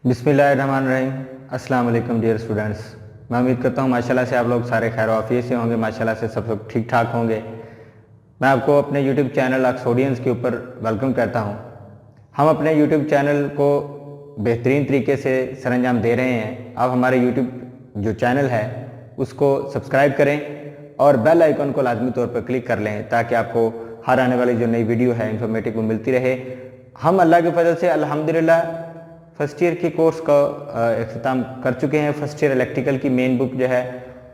बिस्मिल्लाहिर्रहमानिर्रहीम। अस्सलाम वालेकुम डियर स्टूडेंट्स। मैं उम्मीद करता हूँ माशाल्लाह से आप लोग सारे खैर आफियत से होंगे, माशाल्लाह से सब ठीक ठाक होंगे। मैं आपको अपने यूट्यूब चैनल अक्सोडियंस के ऊपर वेलकम करता हूँ। हम अपने यूट्यूब चैनल को बेहतरीन तरीके से सरअंजाम दे रहे हैं। आप हमारे यूट्यूब जो चैनल है उसको सब्सक्राइब करें और बेल आइकन को लाजमी तौर पर क्लिक कर लें ताकि आपको हर आने वाली जो नई वीडियो है इंफॉर्मेटिव वो मिलती रहे। हम अल्लाह के फजल से अल्हम्दुलिल्लाह फर्स्ट ईयर के कोर्स का अख्ताम कर चुके हैं। फर्स्ट ईयर इलेक्ट्रिकल की मेन बुक जो है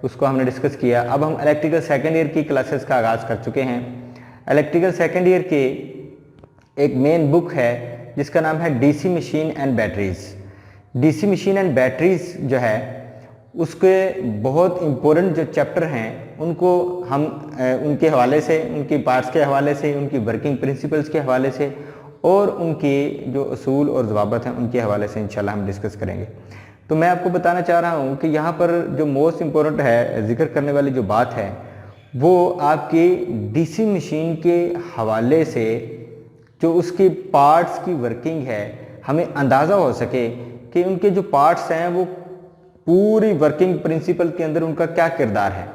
उसको हमने डिस्कस किया। अब हम इलेक्ट्रिकल सेकेंड ईयर की क्लासेस का आगाज़ कर चुके हैं। इलेक्ट्रिकल सेकेंड ईयर की एक मेन बुक है जिसका नाम है DC machine and batteries. DC machine and batteries जो है उसके बहुत इम्पोर्टेंट जो चैप्टर हैं उनको हम उनके हवाले से, उनकी पार्ट्स के हवाले से, उनकी वर्किंग प्रिंसिपल्स के हवाले से और उनकी जो असूल और ज़वाबत हैं उनके हवाले से इंशाल्लाह हम डिस्कस करेंगे। तो मैं आपको बताना चाह रहा हूँ कि यहाँ पर जो मोस्ट इम्पोर्टेंट है जिक्र करने वाली जो बात है वो आपकी डीसी मशीन के हवाले से जो उसकी पार्ट्स की वर्किंग है हमें अंदाज़ा हो सके कि उनके जो पार्ट्स हैं वो पूरी वर्किंग प्रिंसिपल के अंदर उनका क्या किरदार है।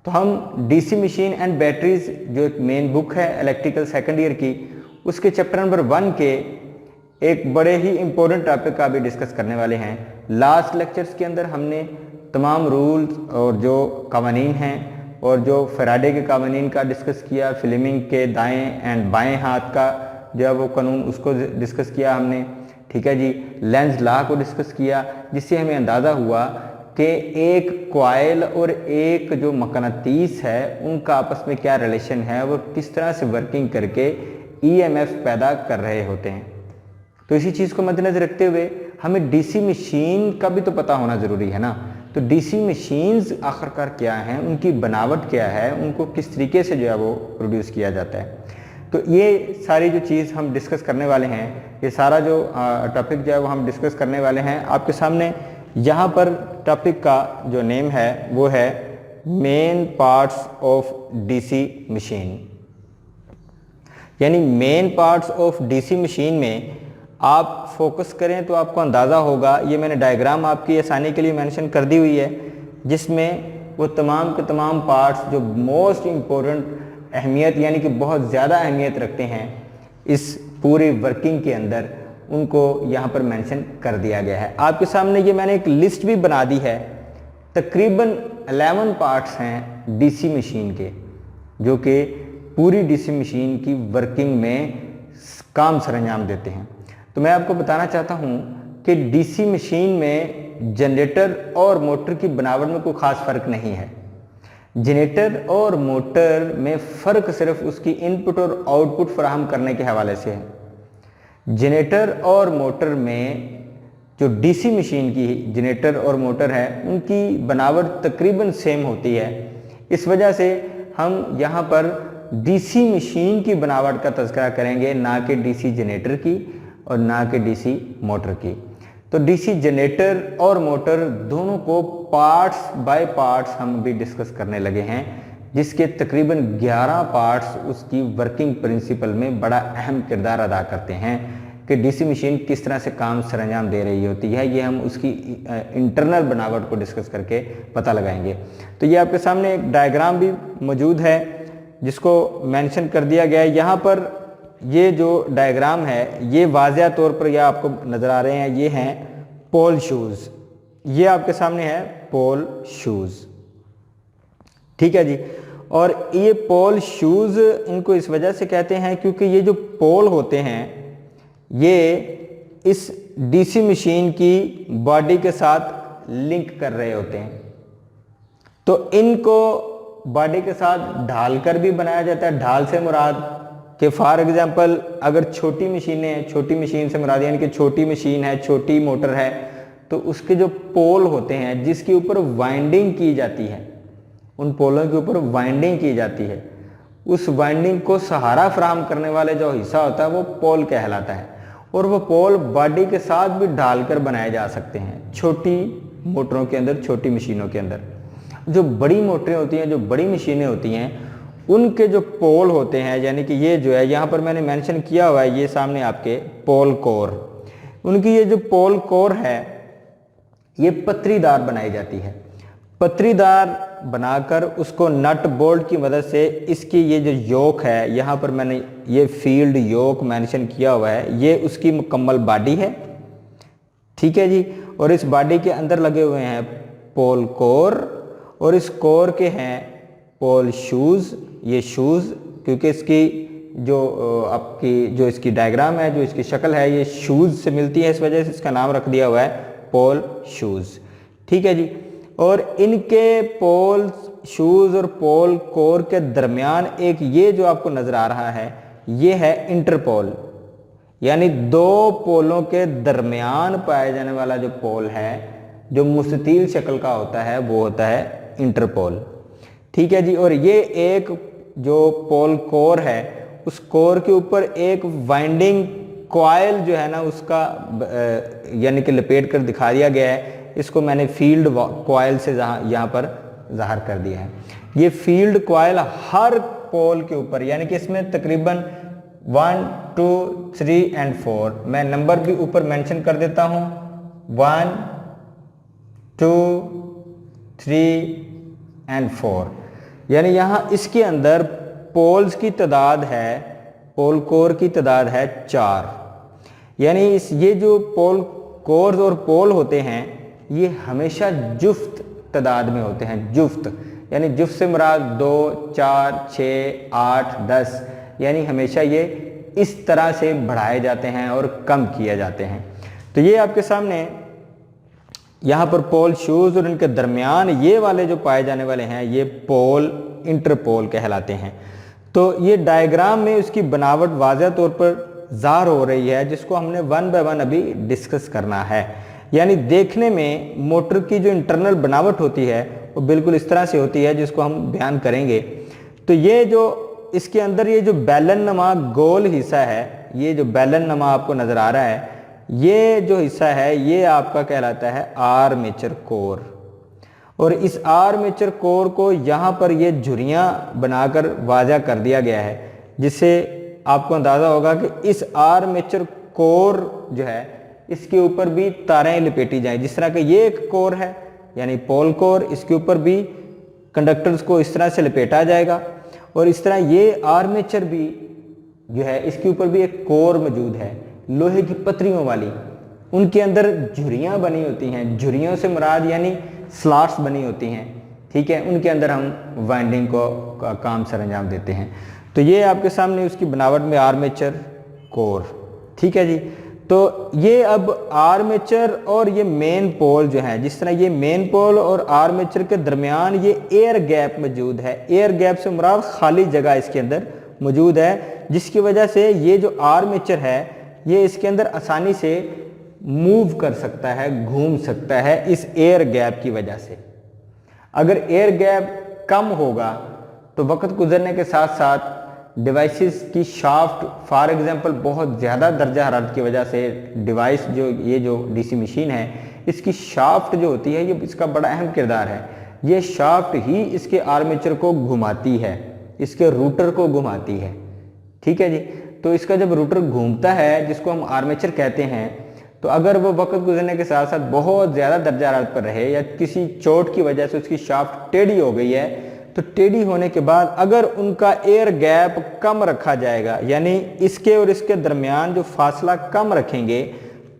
तो हम डीसी मशीन एंड बैटरीज जो एक मेन बुक है इलेक्ट्रिकल सेकेंड ईयर की उसके चैप्टर नंबर 1 के एक बड़े ही इम्पोर्टेंट टॉपिक का भी डिस्कस करने वाले हैं। लास्ट लेक्चर्स के अंदर हमने तमाम रूल्स और जो कानून हैं और जो फैराडे के कानून का डिस्कस किया, फ्लेमिंग के दाएं एंड बाएं हाथ का जो है वो कानून उसको डिस्कस किया हमने, ठीक है जी। लेंज लॉ को डिस्कस किया जिससे हमें अंदाज़ा हुआ कि एक कॉइल और एक जो मकनातीस है उनका आपस में क्या रिलेशन है, वो किस तरह से वर्किंग करके ईएमएफ पैदा कर रहे होते हैं। तो इसी चीज़ को मद्देनजर रखते हुए हमें डीसी मशीन का भी तो पता होना ज़रूरी है ना। तो डीसी मशीन्स आखिरकार क्या हैं, उनकी बनावट क्या है, उनको किस तरीके से जो है वो प्रोड्यूस किया जाता है। तो ये सारी जो चीज़ हम डिस्कस करने वाले हैं, ये सारा जो टॉपिक जो है वो हम डिस्कस करने वाले हैं। आपके सामने यहाँ पर टॉपिक का जो नेम है वो है main parts of DC machine, यानी main parts of DC machine में आप फोकस करें तो आपको अंदाज़ा होगा। ये मैंने डायग्राम आपकी आसानी के लिए मेंशन कर दी हुई है जिसमें वो तमाम के तमाम पार्ट्स जो मोस्ट इम्पोर्टेंट अहमियत यानी कि बहुत ज़्यादा अहमियत रखते हैं इस पूरी वर्किंग के अंदर, उनको यहाँ पर मेंशन कर दिया गया है। आपके सामने ये मैंने एक लिस्ट भी बना दी है। तकरीबन 11 पार्ट्स हैं डीसी मशीन के जो कि पूरी डीसी मशीन की वर्किंग में काम सरंजाम देते हैं। तो मैं आपको बताना चाहता हूं कि डीसी मशीन में जनरेटर और मोटर की बनावट में कोई ख़ास फ़र्क नहीं है। जनरेटर और मोटर में फ़र्क सिर्फ उसकी इनपुट और आउटपुट फराहम करने के हवाले से है। जनरेटर और मोटर में जो डीसी मशीन की जनरेटर और मोटर है उनकी बनावट तकरीबन सेम होती है। इस वजह से हम यहाँ पर डीसी मशीन की बनावट का तज़किरा करेंगे, ना कि डीसी जनरेटर की और ना कि डीसी मोटर की। तो डीसी जनरेटर और मोटर दोनों को पार्ट्स बाय पार्ट्स हम भी डिस्कस करने लगे हैं जिसके तकरीबन 11 पार्ट्स उसकी वर्किंग प्रिंसिपल में बड़ा अहम किरदार अदा करते हैं कि डीसी मशीन किस तरह से काम सरंजाम दे रही होती है। ये हम उसकी इंटरनल बनावट को डिस्कस करके पता लगाएंगे। तो ये आपके सामने एक डायग्राम भी मौजूद है जिसको मेंशन कर दिया गया है। यहाँ पर ये जो डायग्राम है ये वाज़िया तौर पर यह आपको नज़र आ रहे हैं, ये हैं पोल शूज़। ये आपके सामने है पोल शूज़, ठीक है जी। और ये पोल शूज़ इनको इस वजह से कहते हैं क्योंकि ये जो पोल होते हैं ये इस डीसी मशीन की बॉडी के साथ लिंक कर रहे होते हैं। तो इनको बॉडी के साथ ढाल कर भी बनाया जाता है। ढाल से मुराद कि फॉर एग्जांपल अगर छोटी मशीनें, छोटी मशीन से मुराद यानी कि छोटी मशीन है, छोटी मोटर है, तो उसके जो पोल होते हैं जिसके ऊपर वाइंडिंग की जाती है, उन पोलों के ऊपर वाइंडिंग की जाती है, उस वाइंडिंग को सहारा फराहम करने वाले जो हिस्सा होता है वो पोल कहलाता है। और वो पोल बॉडी के साथ भी ढालकर बनाए जा सकते हैं छोटी मोटरों के अंदर, छोटी मशीनों के अंदर। जो बड़ी मोटरें होती हैं, जो बड़ी मशीनें होती हैं, उनके जो पोल होते हैं, यानी कि ये जो है यहाँ पर मैंने मेंशन किया हुआ है, ये सामने आपके पोल कोर, उनकी ये जो पोल कोर है ये पत्रीदार बनाई जाती है। पत्रीदार बनाकर उसको नट बोल्ट की मदद से इसकी ये जो योक है, यहाँ पर मैंने ये फील्ड योक मेंशन किया हुआ है, ये उसकी मुकम्मल बॉडी है, ठीक है जी। और इस बॉडी के अंदर लगे हुए हैं पोल कोर, और इस कोर के हैं पोल शूज़। ये शूज़ क्योंकि इसकी जो आपकी जो इसकी डायग्राम है, जो इसकी शक्ल है, ये शूज़ से मिलती है, इस वजह से इसका नाम रख दिया हुआ है पोल शूज़, ठीक है जी। और इनके पोल शूज़ और पोल कोर के दरमियान एक ये जो आपको नज़र आ रहा है, ये है इंटरपोल, यानी दो पोलों के दरमियान पाया जाने वाला जो पोल है, जो मुस्ततील शक्ल का होता है, वो होता है इंटरपोल, ठीक है जी। और ये एक जो पोल कोर है, उस कोर के ऊपर एक वाइंडिंग कॉइल जो है ना, उसका यानी कि लपेट कर दिखा दिया गया है। इसको मैंने फील्ड कॉइल से यहाँ पर ज़ाहिर कर दिया है। ये फील्ड कॉइल हर पोल के ऊपर, यानी कि इसमें तकरीबन 1, 2, 3 और 4, मैं नंबर भी ऊपर मेंशन कर देता हूँ, 1, 2, 3 और 4, यानी यहाँ इसके अंदर पोल्स की तादाद है, पोल कोर की तादाद है 4। यानी ये जो पोल कोर्स और पोल होते हैं, ये हमेशा जुफ्त तादाद में होते हैं। जुफ्त यानी जुफ्त से मुराद 2, 4, 6, 8, 10, यानी हमेशा ये इस तरह से बढ़ाए जाते हैं और कम किए जाते हैं। तो ये आपके सामने यहाँ पर पोल शूज़ और इनके दरमियान ये वाले जो पाए जाने वाले हैं, ये पोल इंटरपोल कहलाते हैं। तो ये डायग्राम में उसकी बनावट वाज़ह तौर पर ज़ाहिर हो रही है, जिसको हमने 1 बाय 1 अभी डिस्कस करना है। यानी देखने में मोटर की जो इंटरनल बनावट होती है वो बिल्कुल इस तरह से होती है, जिसको हम बयान करेंगे। तो ये जो इसके अंदर ये जो बैलन नमा गोल हिस्सा है, ये जो बैलन नमा आपको नज़र आ रहा है, ये जो हिस्सा है ये आपका कहलाता है आर्मेचर कोर। और इस आर्मेचर कोर को यहाँ पर ये झुर्रियाँ बनाकर वाज़ा कर दिया गया है, जिससे आपको अंदाज़ा होगा कि इस आर्मेचर कोर जो है इसके ऊपर भी तारें लिपेटी जाएं। जिस तरह का ये एक कोर है यानी पोल कोर, इसके ऊपर भी कंडक्टर्स को इस तरह से लपेटा जाएगा, और इस तरह ये आर्मेचर भी जो है इसके ऊपर भी एक कोर मौजूद है लोहे की पतरियों वाली। उनके अंदर झुर्रियाँ बनी होती हैं, झुर्रियों से मुराद यानी स्लॉट्स बनी होती हैं, ठीक है। उनके अंदर हम वाइंडिंग को काम सर अंजाम देते हैं। तो ये आपके सामने उसकी बनावट में आर्मेचर कोर, ठीक है जी। तो ये अब आर्मेचर और ये मेन पोल जो है, जिस तरह ये मेन पोल और आर्मेचर के दरमियान ये एयर गैप मौजूद है। एयर गैप से मुराद खाली जगह इसके अंदर मौजूद है, जिसकी वजह से ये जो आर्मेचर है ये इसके अंदर आसानी से मूव कर सकता है, घूम सकता है इस एयर गैप की वजह से। अगर एयर गैप कम होगा तो वक्त गुजरने के साथ साथ डिवाइसेस की शाफ्ट, फॉर एग्जांपल बहुत ज़्यादा दर्जा हरारत की वजह से डिवाइस जो ये जो डीसी मशीन है, इसकी शाफ्ट जो होती है ये इसका बड़ा अहम किरदार है। ये शाफ्ट ही इसके आर्मेचर को घुमाती है, इसके रूटर को घुमाती है, ठीक है जी। तो इसका जब रूटर घूमता है, जिसको हम आर्मेचर कहते हैं, तो अगर वो वक्त गुजरने के साथ साथ बहुत ज़्यादा दर्जा हरारत पर रहे या किसी चोट की वजह से उसकी शाफ्ट टेढ़ी हो गई है, तो टेढ़ी होने के बाद अगर उनका एयर गैप कम रखा जाएगा, यानी इसके और इसके दरमियान जो फासला कम रखेंगे,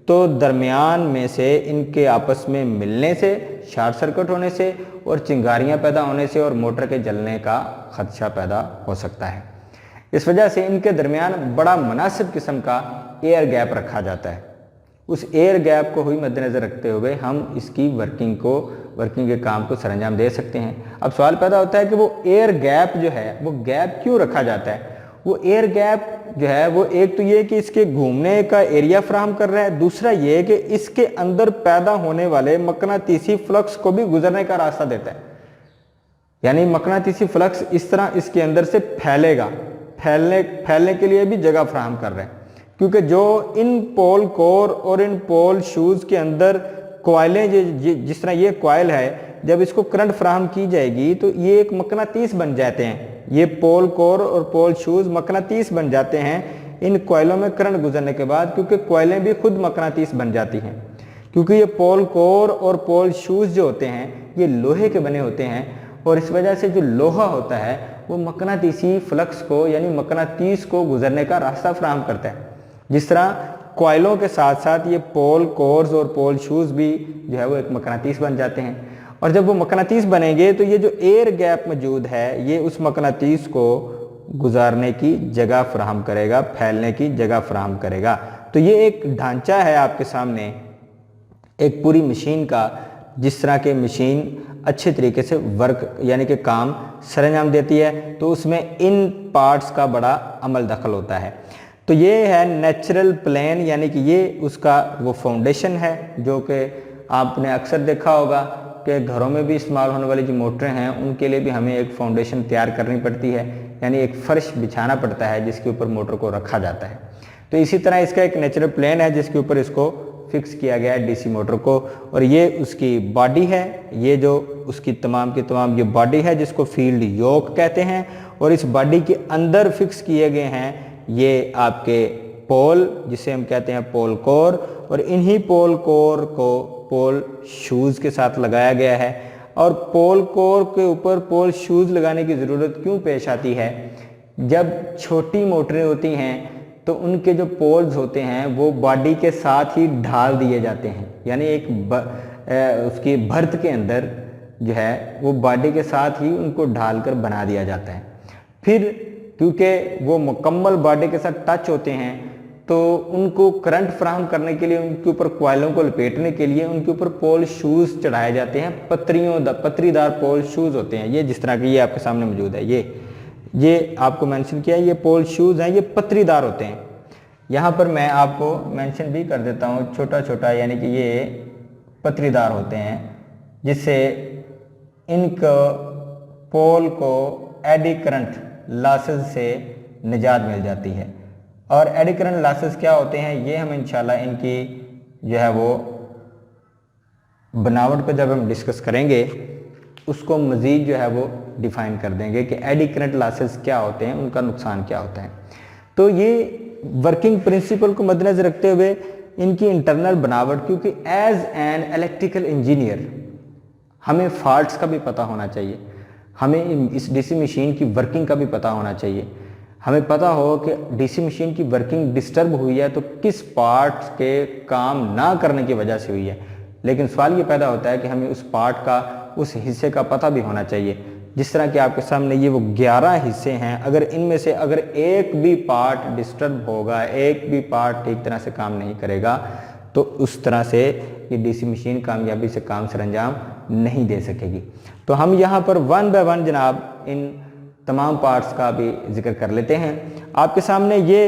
तो दरमियान में से इनके आपस में मिलने से, शॉर्ट सर्किट होने से और चिंगारियां पैदा होने से और मोटर के जलने का खदशा पैदा हो सकता है। इस वजह से इनके दरमियान बड़ा मुनासिब किस्म का एयर गैप रखा जाता है। उस एयर गैप को हुई मद्देनज़र रखते हुए हम इसकी वर्किंग के काम को सरंजाम दे सकते हैं। अब सवाल पैदा होता है कि वो एयर गैप जो है वो गैप क्यों रखा जाता है। वो एयर गैप जो है वो एक तो ये कि इसके घूमने का एरिया फराहम कर रहा है, दूसरा ये कि इसके अंदर पैदा होने वाले मकनातीसी फ्लक्स को भी गुजरने का रास्ता देता है। यानी मकनातीसी फ्लक्स इस तरह इसके अंदर से फैलेगा, फैलने के लिए भी जगह फराहम कर रहा है। क्योंकि जो इन पोल कोर और इन पोल शूज़ के अंदर कॉइलें जिस तरह ये कॉइल है, जब इसको करंट फ्राहम की जाएगी तो ये एक मकनातीस बन जाते हैं। ये पोल कोर और पोल शूज़ मकनातीस बन जाते हैं इन कॉइलों में करंट गुजरने के बाद, क्योंकि कॉइलें भी खुद मकनातीस बन जाती हैं। क्योंकि ये पोल कोर और पोल शूज़ जो होते हैं ये लोहे के बने होते हैं, और इस वजह से जो लोहा होता है वो मकनातीसी फ्लक्स को यानी मकनातीस को गुजरने का रास्ता फ्राहम करता है। जिस तरह कॉइलों के साथ साथ ये पोल कोर्स और पोल शूज़ भी जो है वो एक मकनातीस बन जाते हैं, और जब वो मकनातीस बनेंगे तो ये जो एयर गैप मौजूद है ये उस मकनातीस को गुजारने की जगह फ्राहम करेगा, फैलने की जगह फ्राहम करेगा। तो ये एक ढांचा है आपके सामने एक पूरी मशीन का, जिस तरह के मशीन अच्छे तरीके से वर्क यानी कि काम सरंजाम देती है, तो उसमें इन पार्ट्स का बड़ा अमल दखल होता है। तो ये है नेचुरल प्लेन, यानी कि ये उसका वो फाउंडेशन है जो कि आपने अक्सर देखा होगा कि घरों में भी इस्तेमाल होने वाली जो मोटरें हैं उनके लिए भी हमें एक फाउंडेशन तैयार करनी पड़ती है, यानी एक फर्श बिछाना पड़ता है जिसके ऊपर मोटर को रखा जाता है। तो इसी तरह इसका एक नेचुरल प्लेन है जिसके ऊपर इसको फिक्स किया गया है डीसी मोटर को, और ये उसकी बॉडी है, ये जो उसकी तमाम की तमाम ये बॉडी है जिसको फील्ड योक कहते हैं, और इस बॉडी के अंदर फिक्स किए गए हैं ये आपके पोल जिसे हम कहते हैं पोल कोर, और इन्हीं पोल कोर को पोल शूज़ के साथ लगाया गया है। और पोल कोर के ऊपर पोल शूज़ लगाने की ज़रूरत क्यों पेश आती है? जब छोटी मोटरें होती हैं तो उनके जो पोल्स होते हैं वो बॉडी के साथ ही ढाल दिए जाते हैं, यानी एक उसकी भर्त के अंदर जो है वो बॉडी के साथ ही उनको ढाल कर बना दिया जाता है। फिर क्योंकि वो मुकम्मल बॉडी के साथ टच होते हैं तो उनको करंट फ्राहम करने के लिए उनके ऊपर कॉइलों को लपेटने के लिए उनके ऊपर पोल शूज़ चढ़ाए जाते हैं। पत्रीदार पोल शूज़ होते हैं, ये जिस तरह के ये आपके सामने मौजूद है, ये आपको मेंशन किया है, ये पोल शूज़ हैं, ये पत्रीदार होते हैं। यहाँ पर मैं आपको मेंशन भी कर देता हूँ छोटा छोटा, यानी कि ये पत्रीदार होते हैं जिससे इनको पोल को एडी करंट लॉसेस से निजात मिल जाती है। और एडी करंट लॉसेस क्या होते हैं ये हम इंशाल्लाह इनकी जो है वो बनावट को जब हम डिस्कस करेंगे उसको मज़ीद जो है वो डिफ़ाइन कर देंगे कि एडी करंट लॉसेस क्या होते हैं, उनका नुकसान क्या होता है। तो ये वर्किंग प्रिंसिपल को मद्देनज़र रखते हुए इनकी इंटरनल बनावट, क्योंकि एज एन इलेक्ट्रिकल इंजीनियर हमें फॉल्ट्स का भी पता होना चाहिए, हमें इस डीसी मशीन की वर्किंग का भी पता होना चाहिए। हमें पता हो कि डीसी मशीन की वर्किंग डिस्टर्ब हुई है तो किस पार्ट के काम ना करने की वजह से हुई है। लेकिन सवाल ये पैदा होता है कि हमें उस पार्ट का, उस हिस्से का पता भी होना चाहिए। जिस तरह कि आपके सामने ये वो 11 हिस्से हैं, अगर इनमें से अगर एक भी पार्ट डिस्टर्ब होगा, एक भी पार्ट ठीक तरह से काम नहीं करेगा, तो उस तरह से ये डीसी मशीन कामयाबी से काम सरंजाम नहीं दे सकेगी। तो हम यहाँ पर वन बाय वन जनाब इन तमाम पार्ट्स का भी जिक्र कर लेते हैं। आपके सामने ये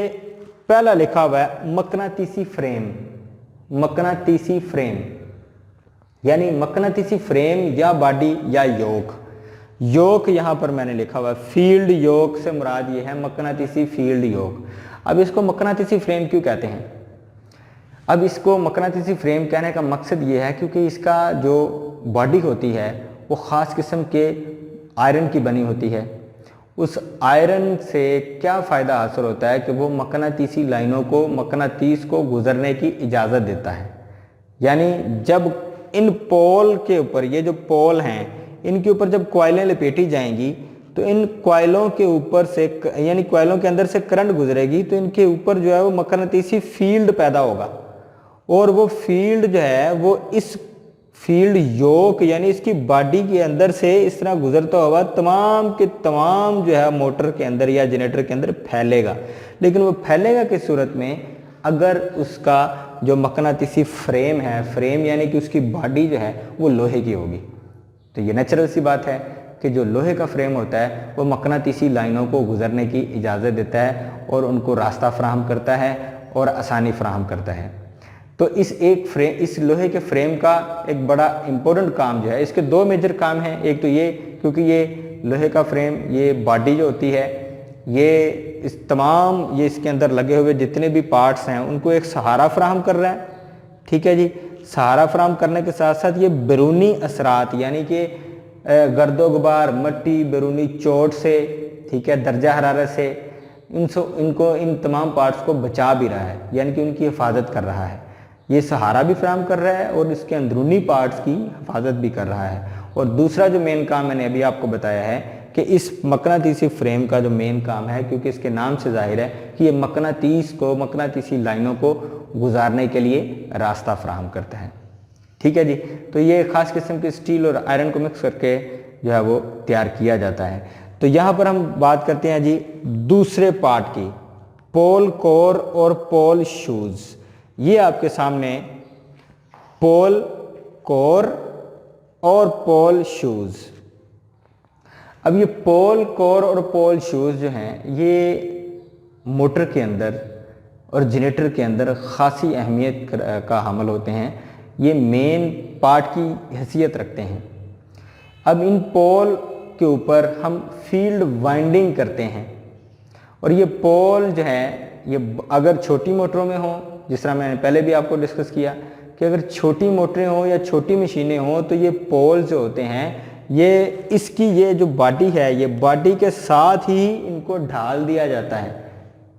पहला लिखा हुआ है मकनातीसी फ्रेम। मकनातीसी फ्रेम यानी मकनातीसी फ्रेम या बॉडी या योक। योक यहाँ पर मैंने लिखा हुआ है, फील्ड योक से मुराद ये है मकनातीसी फील्ड योक। अब इसको मकनातीसी फ्रेम क्यों कहते हैं? अब इसको मकनातीसी फ्रेम कहने का मकसद ये है क्योंकि इसका जो बॉडी होती है वो ख़ास किस्म के आयरन की बनी होती है। उस आयरन से क्या फ़ायदा हासिल होता है कि वो मकनातीसी लाइनों को, मकनातीस को गुजरने की इजाज़त देता है। यानी जब इन पोल के ऊपर, ये जो पोल हैं इनके ऊपर जब कॉइलें लपेटी जाएंगी तो इन कॉइलों के ऊपर से, यानी कॉइलों के अंदर से करंट गुजरेगी तो इनके ऊपर जो है वो मकनातीसी फील्ड पैदा होगा, और वो फील्ड जो है वो इस फील्ड योक यानी इसकी बॉडी के अंदर से इस तरह गुजरता हुआ तमाम के तमाम जो है मोटर के अंदर या जनरेटर के अंदर फैलेगा। लेकिन वो फैलेगा किस सूरत में? अगर उसका जो मकनातीसी फ्रेम है, फ्रेम यानी कि उसकी बॉडी जो है वो लोहे की होगी। तो ये नेचुरल सी बात है कि जो लोहे का फ्रेम होता है वो मकनातीसी लाइनों को गुजरने की इजाज़त देता है और उनको रास्ता फ्राहम करता है और आसानी फ्राहम करता है। तो इस लोहे के फ्रेम का एक बड़ा इम्पोर्टेंट काम जो है, इसके दो मेजर काम हैं। एक तो ये, क्योंकि ये लोहे का फ्रेम, ये बॉडी जो होती है ये इस तमाम ये इसके अंदर लगे हुए जितने भी पार्ट्स हैं उनको एक सहारा फराहम कर रहा है। ठीक है जी, सहारा फराहम करने के साथ साथ ये बैरूनी असरात यानी कि गर्दो गुबार, मट्टी, बैरूनी चोट से, ठीक है, दर्जा हरारत से इनको इन तमाम पार्ट्स को बचा भी रहा है, यानी कि उनकी हिफाजत कर रहा है। ये सहारा भी फराहम कर रहा है और इसके अंदरूनी पार्ट्स की हिफाजत भी कर रहा है। और दूसरा जो मेन काम मैंने अभी आपको बताया है कि इस मकनातीसी फ्रेम का जो मेन काम है, क्योंकि इसके नाम से जाहिर है कि ये मकनातीसी लाइनों को गुजारने के लिए रास्ता फराहम करता है। ठीक है जी, तो ये ख़ास किस्म के स्टील और आयरन को मिक्स करके जो है वो तैयार किया जाता है। तो यहाँ पर हम बात करते हैं जी दूसरे पार्ट की, पोल कोर और पोल शूज़। ये आपके सामने पोल कोर और पोल शूज़। अब ये पोल कोर और पोल शूज़ जो हैं ये मोटर के अंदर और जनरेटर के अंदर ख़ासी अहमियत का हामिल होते हैं। ये मेन पार्ट की हैसियत रखते हैं। अब इन पोल के ऊपर हम फील्ड वाइंडिंग करते हैं और ये पोल जो है ये अगर छोटी मोटरों में हो, जिस तरह मैंने पहले भी आपको डिस्कस किया कि अगर छोटी मोटरें हों या छोटी मशीनें हों तो ये पोल जो होते हैं ये इसकी ये जो बॉडी है ये बॉडी के साथ ही इनको ढाल दिया जाता है,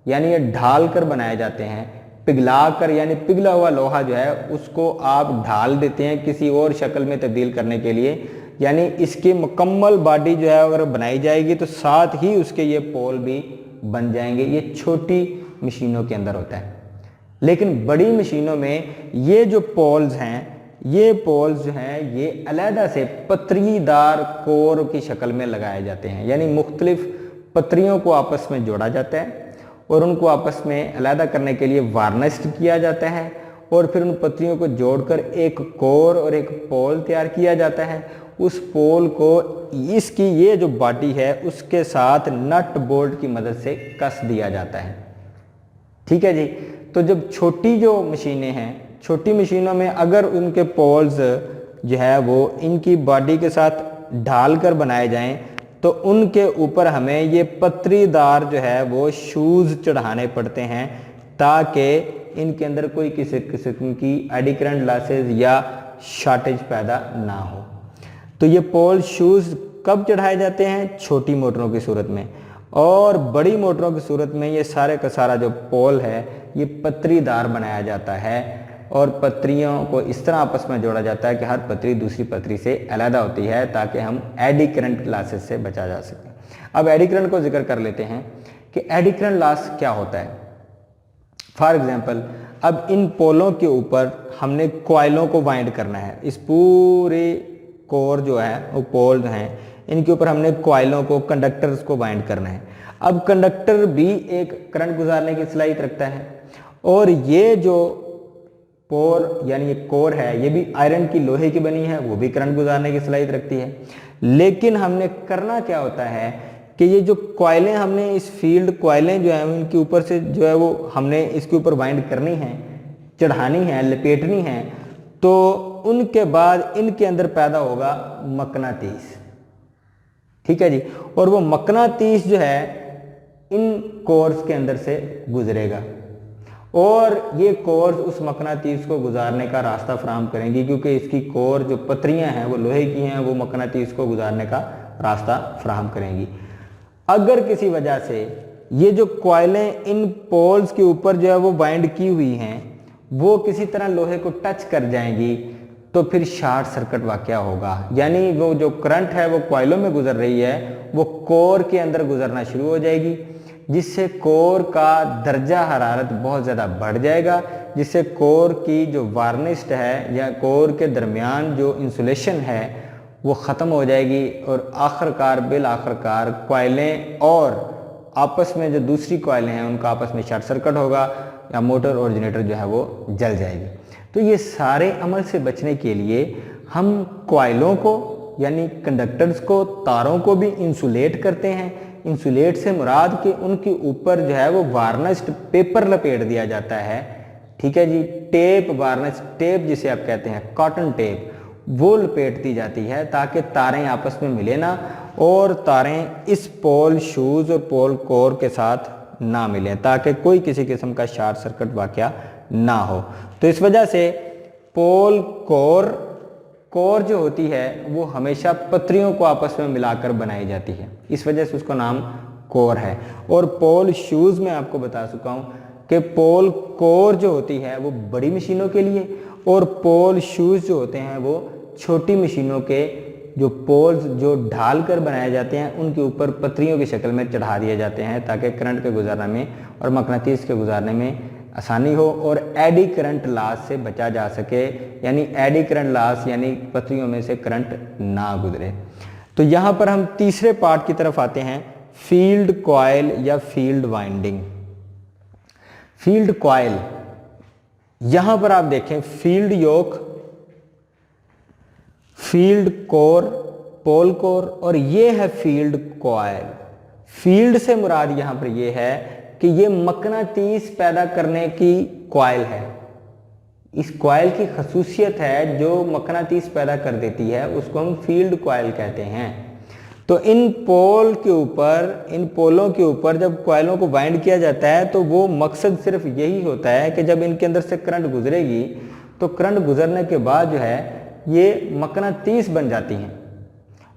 यानी ये ढाल कर बनाए जाते हैं, पिघला कर, यानी पिघला हुआ लोहा जो है उसको आप ढाल देते हैं किसी और शक्ल में तब्दील करने के लिए। यानी इसकी मुकम्मल बॉडी जो है अगर बनाई जाएगी तो साथ ही उसके ये पोल भी बन जाएंगे। ये छोटी मशीनों के अंदर होता है, लेकिन बड़ी मशीनों में ये जो पोल्स हैं ये पोल्स जो हैं ये अलहदा से पतरीदार कोर की शक्ल में लगाए जाते हैं, यानी मुख्तलिफ पतरियों को आपस में जोड़ा जाता है और उनको आपस में अलहदा करने के लिए वार्निश्ड किया जाता है और फिर उन पतरियों को जोड़कर एक कोर और एक पोल तैयार किया जाता है। उस पोल को इसकी ये जो बॉडी है उसके साथ नट बोल्ट की मदद से कस दिया जाता है। ठीक है जी, तो जब छोटी जो मशीनें हैं, छोटी मशीनों में अगर उनके पोल्स जो है वो इनकी बॉडी के साथ ढाल कर बनाए जाएं तो उनके ऊपर हमें ये पतरीदार जो है वो शूज़ चढ़ाने पड़ते हैं ताकि इनके अंदर कोई किसी किस्म की एडी करंट लॉसेज या शॉर्टेज पैदा ना हो। तो ये पोल शूज़ कब चढ़ाए जाते हैं? छोटी मोटरों की सूरत में। और बड़ी मोटरों की सूरत में ये सारे का सारा जो पोल है ये पतरीदार बनाया जाता है और पतरियों को इस तरह आपस में जोड़ा जाता है कि हर पतरी दूसरी पतरी से अलग होती है ताकि हम एडी करंट लॉसेज से बचा जा सके। अब एडी करंट को जिक्र कर लेते हैं कि एडी करंट लॉस क्या होता है। फॉर एग्जांपल, अब इन पोलों के ऊपर हमने कॉइलों को वाइंड करना है। इस पूरे कोर जो है वो पोल जो हैं इनके ऊपर हमने कॉइलों को, कंडक्टर्स को वाइंड करना है। अब कंडक्टर भी एक करंट गुजारने की सलाहियत रखता है और ये जो पोर यानी ये कोर है ये भी आयरन की, लोहे की बनी है, वो भी करंट गुजारने की सलाहियत रखती है। लेकिन हमने करना क्या होता है कि ये जो कॉइलें हमने इस फील्ड कॉइलें जो है इनके ऊपर से जो है वो हमने इसके ऊपर वाइंड करनी है, चढ़ानी है, लपेटनी है, तो उनके बाद इनके अंदर पैदा होगा मकनातीस। ठीक है जी, और वो मकनातीस जो है इन कोर्स के अंदर से गुजरेगा और ये कोर्स उस मकनातीस को गुजारने का रास्ता फराहम करेंगी, क्योंकि इसकी कोर जो पतरियां हैं वो लोहे की हैं, वो मकनातीस को गुजारने का रास्ता फराहम करेंगी। अगर किसी वजह से ये जो कॉइलें इन पोल्स के ऊपर जो है वो बाइंड की हुई हैं वो किसी तरह लोहे को टच कर जाएंगी तो फिर शॉर्ट सर्किट वाक़या होगा, यानी वो जो करंट है वो कॉइलों में गुजर रही है वो कोर के अंदर गुजरना शुरू हो जाएगी, जिससे कोर का दर्जा हरारत बहुत ज़्यादा बढ़ जाएगा, जिससे कोर की जो वार्निश्ड है या कोर के दरमियान जो इंसुलेशन है वो ख़त्म हो जाएगी और आखिरकार बिल आखिरकार कॉइलें और आपस में जो दूसरी कॉइलें हैं उनका आपस में शॉर्ट सर्किट होगा या मोटर और जनरेटर जो है वो जल जाएगी। तो ये सारे अमल से बचने के लिए हम कॉइलों को यानी कंडक्टर्स को, तारों को भी इंसुलेट करते हैं। इंसुलेट से मुराद कि उनके ऊपर जो है वो वार्निश्ड पेपर लपेट दिया जाता है। ठीक है जी, टेप, वार्निश टेप जिसे आप कहते हैं, कॉटन टेप, वो लपेट दी जाती है ताकि तारें आपस में मिले ना और तारें इस पोल शूज़ और पोल कोर के साथ ना मिलें, ताकि कोई किसी किस्म का शॉर्ट सर्किट वाक़या ना हो। तो इस वजह से पोल कोर जो होती है वो हमेशा पत्रियों को आपस में मिलाकर बनाई जाती है, इस वजह से उसका नाम कोर है। और पोल शूज़ में आपको बता चुका हूँ कि पोल कोर जो होती है वो बड़ी मशीनों के लिए और पोल शूज़ जो होते हैं वो छोटी मशीनों के जो पोल्स जो ढाल कर बनाए जाते हैं उनके ऊपर पत्रियों की शक्ल में चढ़ा दिए जाते हैं ताकि करंट के गुजारने में और मकनातीस के गुजारने में आसानी हो और एडी करंट लॉस से बचा जा सके, यानी एडी करंट लॉस यानी पत्रियों में से करंट ना गुजरे। तो यहाँ पर हम तीसरे पार्ट की तरफ आते हैं, फील्ड कॉइल या फील्ड वाइंडिंग। फील्ड कॉइल, यहां पर आप देखें फील्ड योक, फील्ड कोर, पोल कोर और ये है फील्ड कॉइल। फील्ड से मुराद यहां पर ये है कि ये मकनातीस पैदा करने की कॉइल है। इस कॉइल की खसूसियत है जो मकनातीस पैदा कर देती है उसको हम फील्ड कॉइल कहते हैं। तो इन पोल के ऊपर, इन पोलों के ऊपर जब कॉइलों को वाइंड किया जाता है तो वो मकसद सिर्फ यही होता है कि जब इनके अंदर से करंट गुजरेगी तो करंट गुजरने के बाद जो है ये मकनातीस बन जाती हैं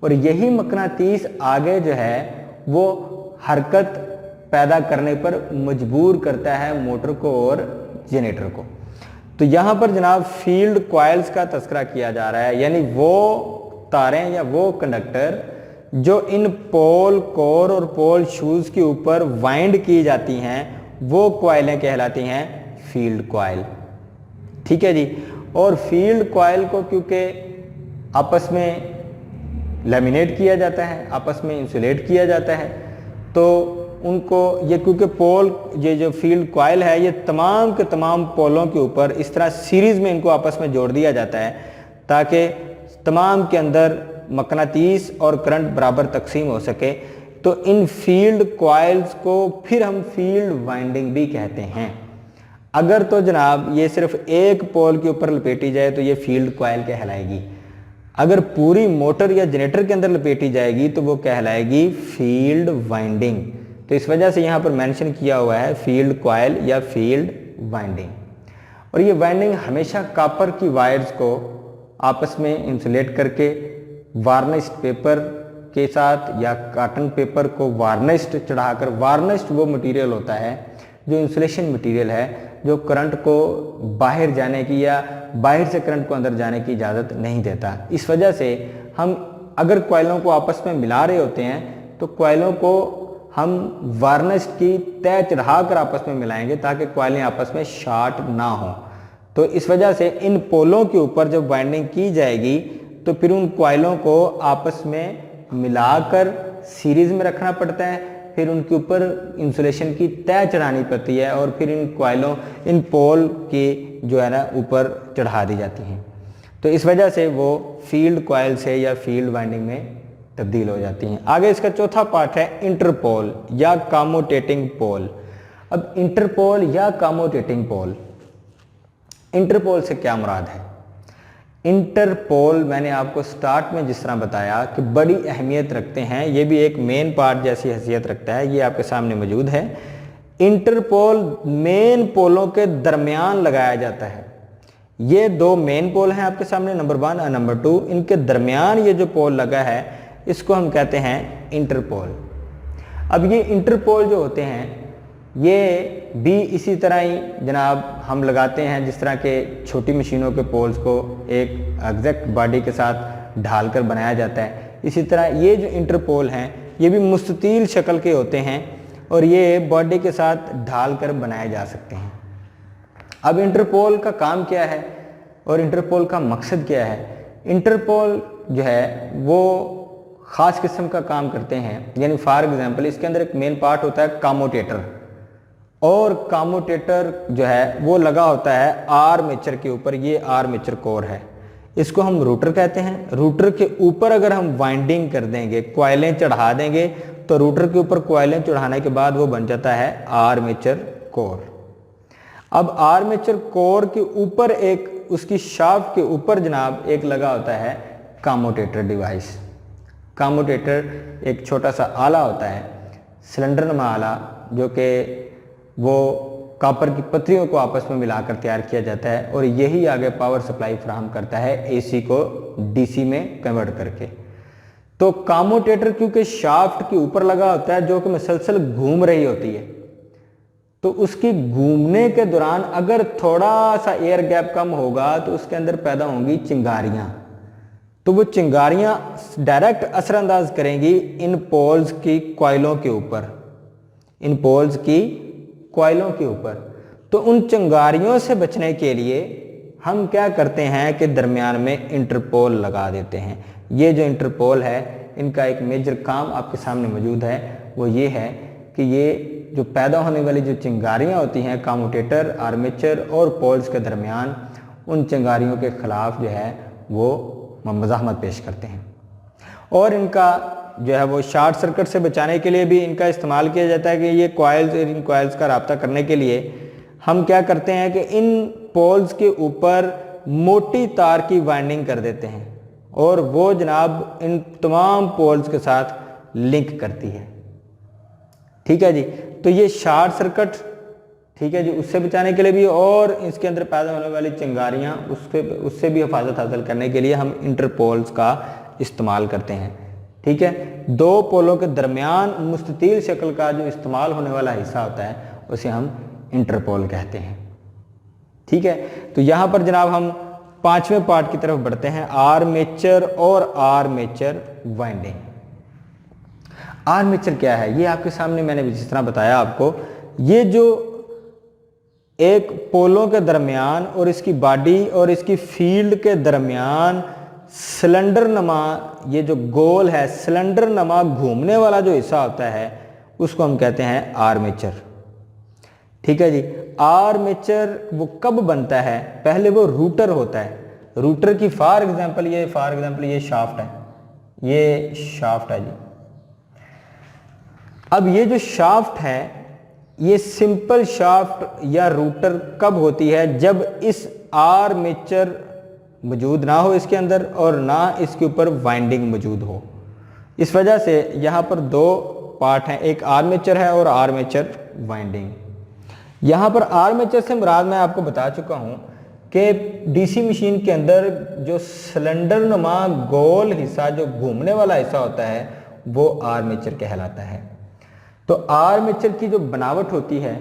और यही मकनातीस आगे जो है वो हरकत पैदा करने पर मजबूर करता है मोटर को और जनरेटर को। तो यहाँ पर जनाब फील्ड कॉइल्स का तस्करा किया जा रहा है, यानी वो तारें या वो कंडक्टर जो इन पोल कोर और पोल शूज़ के ऊपर वाइंड की जाती हैं वो कॉइलें कहलाती हैं फील्ड कॉइल। ठीक है जी। और फील्ड कॉइल को क्योंकि आपस में लैमिनेट किया जाता है, आपस में इंसुलेट किया जाता है, तो उनको ये क्योंकि पोल ये जो फील्ड कॉइल है ये तमाम के तमाम पोलों के ऊपर इस तरह सीरीज़ में इनको आपस में जोड़ दिया जाता है ताकि तमाम के अंदर मकनातीस और करंट बराबर तकसीम हो सके। तो इन फील्ड कॉइल्स को फिर हम फील्ड वाइंडिंग भी कहते हैं। अगर तो जनाब ये सिर्फ एक पोल के ऊपर लपेटी जाए तो ये फील्ड कॉइल कहलाएगी, अगर पूरी मोटर या जनरेटर के अंदर लपेटी जाएगी तो वो कहलाएगी फील्ड वाइंडिंग। तो इस वजह से यहाँ पर मेंशन किया हुआ है फील्ड कॉइल या फील्ड वाइंडिंग। और ये वाइंडिंग हमेशा कॉपर की वायर्स को आपस में इंसुलेट करके वार्निश्ड पेपर के साथ या कॉटन पेपर को वार्निश्ड चढ़ाकर, वार्निश्ड वो मटेरियल होता है जो इंसुलेशन मटेरियल है जो करंट को बाहर जाने की या बाहर से करंट को अंदर जाने की इजाज़त नहीं देता। इस वजह से हम अगर कॉइलों को आपस में मिला रहे होते हैं तो कॉइलों को हम वार्निश की तय चढ़ाकर आपस में मिलाएंगे ताकि कॉइलें आपस में शॉर्ट ना हो। तो इस वजह से इन पोलों के ऊपर जब वाइंडिंग की जाएगी तो फिर उन कॉइलों को आपस में मिलाकर सीरीज में रखना पड़ता है, फिर उनके ऊपर इंसुलेशन की तय चढ़ानी पड़ती है और फिर इन कॉइलों, इन पोल के जो है ना ऊपर चढ़ा दी जाती हैं। तो इस वजह से वो फील्ड कॉइल से या फील्ड वाइंडिंग में तब्दील हो जाती हैं। आगे इसका चौथा पार्ट है इंटरपोल या कम्यूटेटिंग पोल। अब इंटरपोल या कम्यूटेटिंग पोल, इंटरपोल से क्या मुराद है? इंटरपोल मैंने आपको स्टार्ट में जिस तरह बताया कि बड़ी अहमियत रखते हैं, ये भी एक मेन पार्ट जैसी हैसियत रखता है, ये आपके सामने मौजूद है। इंटरपोल मेन पोलों के दरमियान लगाया जाता है। ये दो मेन पोल हैं आपके सामने, नंबर 1 और नंबर 2, इनके दरमियान ये जो पोल लगा है इसको हम कहते हैं इंटरपोल। अब ये इंटरपोल जो होते हैं ये भी इसी तरह ही जनाब हम लगाते हैं जिस तरह के छोटी मशीनों के पोल्स को एक एग्जैक्ट बॉडी के साथ ढाल कर बनाया जाता है। इसी तरह ये जो इंटरपोल हैं ये भी मुस्ततील शक्ल के होते हैं और ये बॉडी के साथ ढाल कर बनाए जा सकते हैं। अब इंटरपोल का काम क्या है और इंटरपोल का मकसद क्या है? इंटरपोल जो है वो ख़ास किस्म का काम करते हैं, यानी फॉर एग्जांपल इसके अंदर एक मेन पार्ट होता है कम्यूटेटर, और कम्यूटेटर जो है वो लगा होता है आर्मेचर के ऊपर। ये आर्मेचर कोर है, इसको हम रूटर कहते हैं। रूटर के ऊपर अगर हम वाइंडिंग कर देंगे, कॉइलें चढ़ा देंगे, तो रूटर के ऊपर कॉइलें चढ़ाने के बाद वो बन जाता है आर्मेचर कोर। अब आर्मेचर कोर के ऊपर एक उसकी शाफ्ट के ऊपर जनाब एक लगा होता है कम्यूटेटर डिवाइस। कम्यूटेटर एक छोटा सा आला होता है, सिलेंडर नुमा आला, जो कि वो कॉपर की पत्रियों को आपस में मिलाकर तैयार किया जाता है और यही आगे पावर सप्लाई फराहम करता है एसी को डीसी में कन्वर्ट करके। तो कम्यूटेटर क्योंकि शाफ्ट के ऊपर लगा होता है जो कि मुसलसल घूम रही होती है, तो उसकी घूमने के दौरान अगर थोड़ा सा एयर गैप कम होगा तो उसके अंदर पैदा होंगी चिंगारियां। तो वो चिंगारियां डायरेक्ट असरअंदाज करेंगी इन पोल्स की कॉइलों के ऊपर, इन पोल्स की कॉइलों के ऊपर। तो उन चिंगारियों से बचने के लिए हम क्या करते हैं कि दरमियान में इंटरपोल लगा देते हैं। ये जो इंटरपोल है इनका एक मेजर काम आपके सामने मौजूद है, वो ये है कि ये जो पैदा होने वाली जो चिंगारियां होती हैं कम्यूटेटर, आर्मेचर और पोल्स के दरमियान, उन चिंगारियों के खिलाफ जो है वो मज़ाहमत पेश करते हैं। और इनका जो है वो शॉर्ट सर्किट से बचाने के लिए भी इनका इस्तेमाल किया जाता है कि ये कॉइल्स और इन कॉइल्स का रब्ता करने के लिए हम क्या करते हैं कि इन पोल्स के ऊपर मोटी तार की वाइंडिंग कर देते हैं और वो जनाब इन तमाम पोल्स के साथ लिंक करती है। ठीक है जी, तो ये शॉर्ट सर्किट, ठीक है जी, उससे बचाने के लिए भी और इसके अंदर पैदा होने वाली चिंगारियां उससे भी हिफाजत हासिल करने के लिए हम इंटरपोल्स का इस्तेमाल करते हैं। ठीक है, दो पोलों के दरमियान मुस्ततील शक्ल का जो इस्तेमाल होने वाला हिस्सा होता है उसे हम इंटरपोल कहते हैं। ठीक है, तो यहाँ पर जनाब हम पांचवें पार्ट की तरफ बढ़ते हैं, आर्मेचर और आर्मेचर वाइंडिंग। आर्मेचर क्या है? ये आपके सामने मैंने जिस तरह बताया आपको, ये जो एक पोलों के दरमियान और इसकी बॉडी और इसकी फील्ड के दरमियान सिलेंडर नमा, ये जो गोल है सिलेंडर नमा घूमने वाला जो हिस्सा होता है उसको हम कहते हैं आर्मेचर। ठीक है जी, आर्मेचर वो कब बनता है? पहले वो रूटर होता है। रूटर की फॉर एग्जांपल ये शाफ्ट है, ये शाफ्ट है जी। अब ये जो शाफ्ट है ये सिंपल शाफ्ट या रूटर कब होती है? जब इस आर्मेचर मौजूद ना हो इसके अंदर और ना इसके ऊपर वाइंडिंग मौजूद हो। इस वजह से यहाँ पर दो पार्ट हैं, एक आर्मेचर है और आर्मेचर वाइंडिंग। यहाँ पर आर्मेचर से मुराद मैं आपको बता चुका हूँ कि डीसी मशीन के अंदर जो सिलेंडर नुमा गोल हिस्सा जो घूमने वाला हिस्सा होता है वो आर्मेचर कहलाता है। तो आर्मेचर की जो बनावट होती है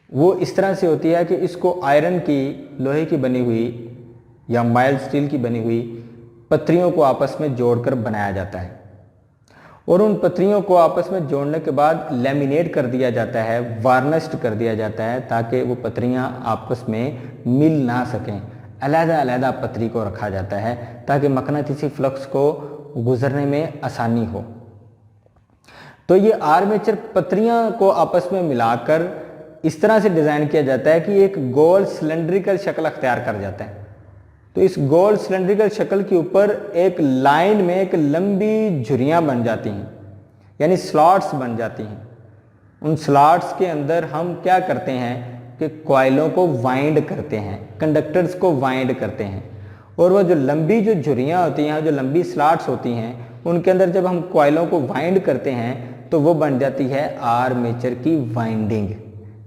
वो इस तरह से होती है कि इसको आयरन की, लोहे की बनी हुई या माइल्ड स्टील की बनी हुई पत्रियों को आपस में जोड़कर बनाया जाता है और उन पत्रियों को आपस में जोड़ने के बाद लैमिनेट कर दिया जाता है, वार्निश्ड कर दिया जाता है ताकि वो पत्रियां आपस में मिल ना सकें। अलग-अलग पत्री को रखा जाता है ताकि मकनातीसी फ्लक्स को गुजरने में आसानी हो। तो ये आर्मेचर पत्रियां को आपस में मिलाकर इस तरह से डिज़ाइन किया जाता है कि एक गोल सिलेंड्रिकल शक्ल अख्तियार कर जाता है। तो इस गोल सिलेंड्रिकल शक्ल के ऊपर एक लाइन में एक लंबी झुर्रियाँ बन जाती हैं, यानी स्लॉट्स बन जाती हैं। उन स्लॉट्स के अंदर हम क्या करते हैं कि कॉइलों को वाइंड करते हैं, कंडक्टर्स को वाइंड करते हैं और वो जो लंबी जो झुर्रियाँ होती हैं, जो लंबी स्लॉट्स होती हैं, उनके अंदर जब हम कॉइलों को वाइंड करते हैं तो वो बन जाती है आर्मेचर की वाइंडिंग।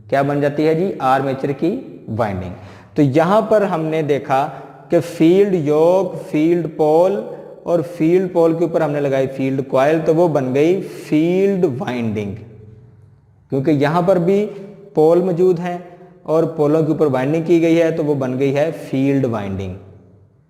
क्या बन जाती है जी? आर्मेचर की वाइंडिंग। तो यहाँ पर हमने देखा कि फील्ड योक, फील्ड पोल और फील्ड पोल के ऊपर हमने लगाई फील्ड कॉइल, तो वो बन गई फील्ड वाइंडिंग, क्योंकि यहाँ पर भी पोल मौजूद हैं और पोलों के ऊपर वाइंडिंग की गई है तो वो बन गई है फील्ड वाइंडिंग।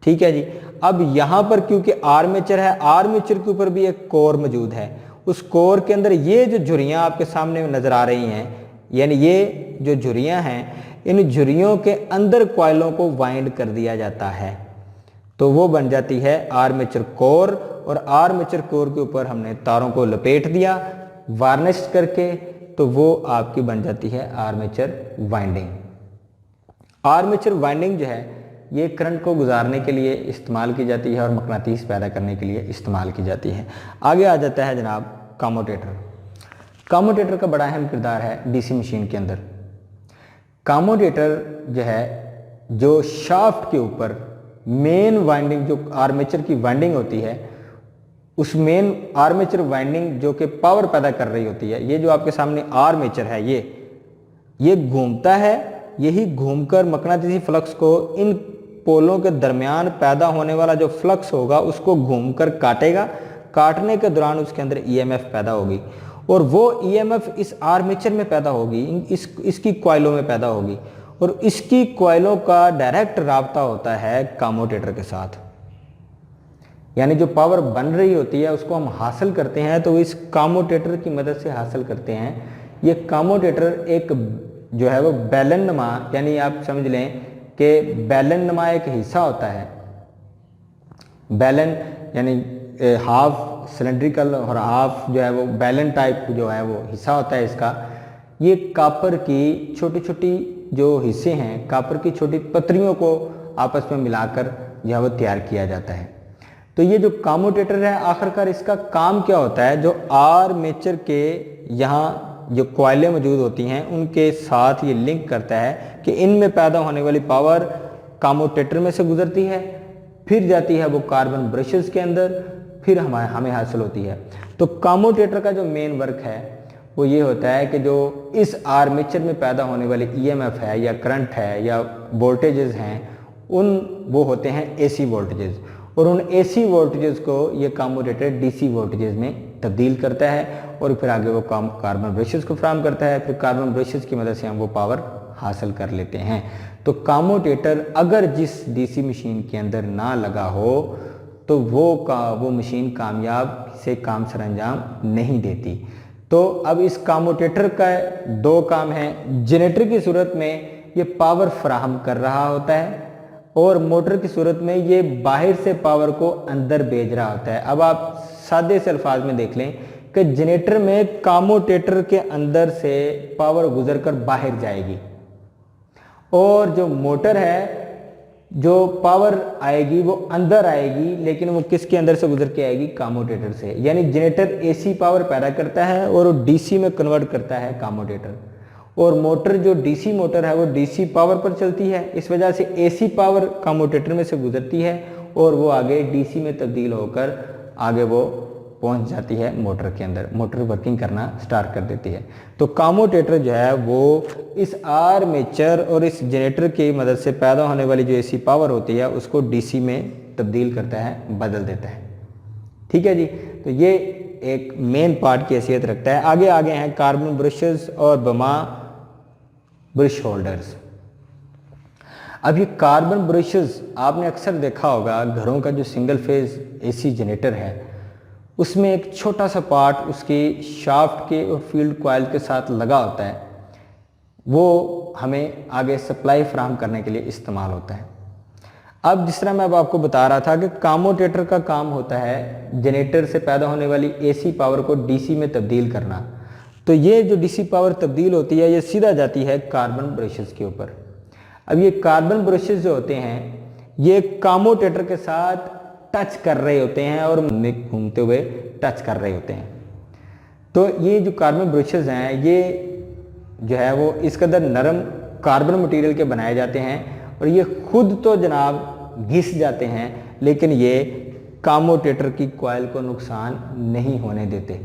ठीक है जी। अब यहाँ पर क्योंकि आर्मेचर है, आर्मेचर के ऊपर भी एक कोर मौजूद है। उस कोर के अंदर ये जो झुर्रियाँ आपके सामने नजर आ रही हैं, यानी ये जो झुर्रियाँ हैं, इन झुर्रियों के अंदर कॉइलों को वाइंड कर दिया जाता है तो वो बन जाती है आर्मेचर कोर। और आर्मेचर कोर के ऊपर हमने तारों को लपेट दिया वार्निश करके, तो वो आपकी बन जाती है आर्मेचर वाइंडिंग। आर्मेचर वाइंडिंग जो है ये करंट को गुजारने के लिए इस्तेमाल की जाती है और मकनातीस पैदा करने के लिए इस्तेमाल की जाती है। आगे आ जाता है जनाब कम्यूटेटर। कम्यूटेटर का बड़ा अहम किरदार है डीसी मशीन के अंदर। कम्यूटेटर जो है जो शाफ्ट के ऊपर मेन वाइंडिंग, जो आर्मेचर की वाइंडिंग होती है, उस मेन आर्मेचर वाइंडिंग जो कि पावर पैदा कर रही होती है, ये जो आपके सामने आर्मेचर है, ये घूमता है, यही घूमकर मकनातीसी फ्लक्स को इन पोलों के दरमियान पैदा होने वाला जो फ्लक्स होगा उसको घूमकर काटेगा। काटने के दौरान उसके अंदर ईएमएफ पैदा होगी और वो ईएमएफ इस आर्मेचर में पैदा होगी, इसकी कॉइलों में पैदा होगी और इसकी कॉइलों का डायरेक्ट राब्ता होता है कम्यूटेटर के साथ। यानी जो पावर बन रही होती है उसको हम हासिल करते हैं तो इस कम्यूटेटर की मदद से हासिल करते हैं। ये कम्यूटेटर एक जो है वो बैलन नुमा, यानी आप समझ लें कि बैलन नुमा एक हिस्सा होता है। बैलन यानी हाफ सिलेंड्रिकल और हाफ जो है वो बैलन टाइप जो है वो हिस्सा होता है इसका। ये कॉपर की छोटी छोटी जो हिस्से हैं, कॉपर की छोटी पत्रियों को आपस में मिलाकर जो है वो तैयार किया जाता है। तो ये जो कम्यूटेटर है आखिरकार इसका काम क्या होता है, जो आर्मेचर के यहाँ जो कॉइलें मौजूद होती हैं उनके साथ ये लिंक करता है कि इनमें पैदा होने वाली पावर कम्यूटेटर में से गुजरती है, फिर जाती है वो कार्बन ब्रशेस के अंदर, फिर हमें हासिल होती है। तो कम्यूटेटर का जो मेन वर्क है वो ये होता है कि जो इस आर्मेचर में पैदा होने वाली ईएमएफ है या करंट है या वोल्टेजेस हैं, वो होते हैं एसी वोल्टेजेस, और उन एसी वोल्टेजेस को ये कम्यूटेटर डीसी वोल्टेजेस में तब्दील करता है और फिर आगे वो कार्बन ब्रशेस को फ्राहम करता है। फिर कार्बन ब्रशेस की मदद से हम वो पावर हासिल कर लेते हैं। तो कम्यूटेटर अगर जिस डीसी मशीन के अंदर ना लगा हो तो वो मशीन कामयाब से काम सरअंजाम नहीं देती। तो अब इस कम्यूटेटर का दो काम हैं। जनरेटर की सूरत में ये पावर फराहम कर रहा होता है और मोटर की सूरत में ये बाहर से पावर को अंदर भेज रहा होता है। अब आप सादे से अल्फाज में देख लें कि जनरेटर में कम्यूटेटर के अंदर से पावर गुजरकर बाहर जाएगी और जो मोटर है जो पावर आएगी वो अंदर आएगी, लेकिन वो किसके अंदर से गुजर के आएगी, कम्यूटेटर से। यानी जनरेटर एसी पावर पैदा करता है और वो डीसी में कन्वर्ट करता है कम्यूटेटर, और मोटर जो डीसी मोटर है वो डीसी पावर पर चलती है। इस वजह से एसी पावर कम्यूटेटर में से गुजरती है और वो आगे डीसी में तब्दील होकर आगे वो पहुंच जाती है मोटर के अंदर, मोटर वर्किंग करना स्टार्ट कर देती है। तो कम्यूटेटर जो है वो इस आर्मेचर और इस जनरेटर की मदद से पैदा होने वाली जो एसी पावर होती है उसको डीसी में तब्दील करता है, बदल देता है। ठीक है जी, तो ये एक मेन पार्ट की हैसियत रखता है। आगे हैं कार्बन ब्रशेस और बमा ब्रश होल्डर्स। अब ये कार्बन ब्रशेस आपने अक्सर देखा होगा, घरों का जो सिंगल फेज एसी जनरेटर है उसमें एक छोटा सा पार्ट उसके शाफ्ट के और फील्ड कॉइल के साथ लगा होता है, वो हमें आगे सप्लाई फराहम करने के लिए इस्तेमाल होता है। अब जिस तरह मैं अब आपको बता रहा था कि कम्यूटेटर का काम होता है जनरेटर से पैदा होने वाली एसी पावर को डीसी में तब्दील करना, तो ये जो डीसी पावर तब्दील होती है ये सीधा जाती है कार्बन ब्रशेस के ऊपर। अब ये कार्बन ब्रशेस जो होते हैं ये कम्यूटेटर के साथ टच कर रहे होते हैं और घूमते हुए टच कर रहे होते हैं। तो ये जो कार्बन ब्रशेस हैं ये जो है वो इस कदर नरम कार्बन मटेरियल के बनाए जाते हैं और ये खुद तो जनाब घिस जाते हैं, लेकिन ये कम्यूटेटर की कॉइल को नुकसान नहीं होने देते।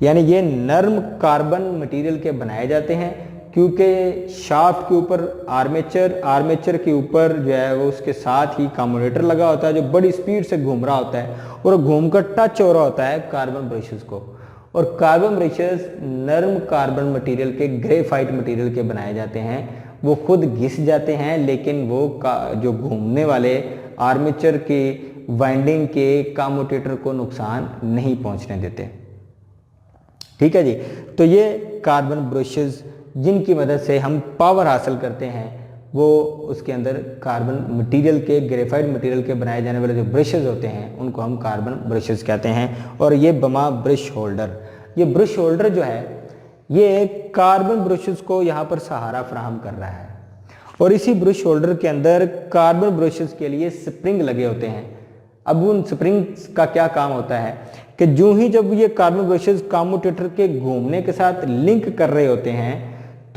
यानी ये नरम कार्बन मटेरियल के बनाए जाते हैं क्योंकि शाफ्ट के ऊपर आर्मेचर के ऊपर जो है वो उसके साथ ही कम्यूटेटर लगा होता है जो बड़ी स्पीड से घूम रहा होता है और घूमकर टच हो रहा होता है कार्बन ब्रशेस को। और कार्बन ब्रशेस नरम कार्बन मटेरियल के, ग्रेफाइट मटेरियल के बनाए जाते हैं। वो खुद घिस जाते हैं लेकिन वो जो घूमने वाले आर्मेचर के वाइंडिंग के कम्यूटेटर को नुकसान नहीं पहुंचने देते। ठीक है जी, तो ये कार्बन ब्रशेस जिनकी मदद से हम पावर हासिल करते हैं वो उसके अंदर कार्बन मटेरियल के, ग्रेफाइट मटेरियल के बनाए जाने वाले जो ब्रशेस होते हैं उनको हम कार्बन ब्रशेस कहते हैं। और ये बमा ब्रश होल्डर, ये ब्रश होल्डर जो है ये कार्बन ब्रशेस को यहाँ पर सहारा फराहम कर रहा है और इसी ब्रश होल्डर के अंदर कार्बन ब्रशेस के लिए स्प्रिंग लगे होते हैं। अब उन स्प्रिंग्स का क्या काम होता है कि जो ही जब ये कार्बन ब्रशेस कम्यूटेटर के घूमने के साथ लिंक कर रहे होते हैं